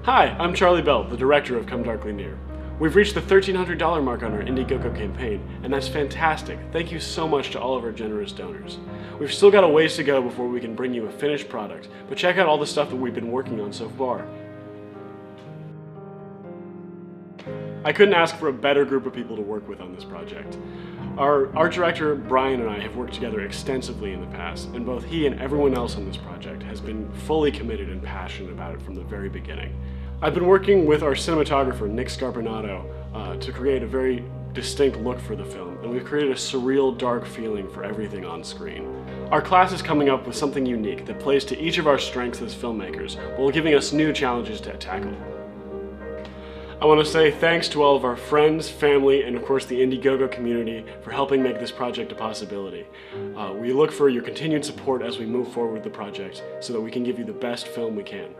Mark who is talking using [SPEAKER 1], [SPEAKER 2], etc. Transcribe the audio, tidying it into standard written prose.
[SPEAKER 1] Hi, I'm Charlie Bell, the director of Come Darkly Near. We've reached the $1,300 mark on our Indiegogo campaign, and that's fantastic. Thank you so much to all of our generous donors. We've still got a ways to go before we can bring you a finished product, but check out all the stuff that we've been working on so far. I couldn't ask for a better group of people to work with on this project. Our art director, Brian, and I have worked together extensively in the past, and both he and everyone else on this project has been fully committed and passionate about it from the very beginning. I've been working with our cinematographer, Nick Scarpinato, to create a very distinct look for the film, and we've created a surreal, dark feeling for everything on screen. Our class is coming up with something unique that plays to each of our strengths as filmmakers, while giving us new challenges to tackle. I want to say thanks to all of our friends, family, and of course the Indiegogo community for helping make this project a possibility. We look for your continued support as we move forward with the project so that we can give you the best film we can.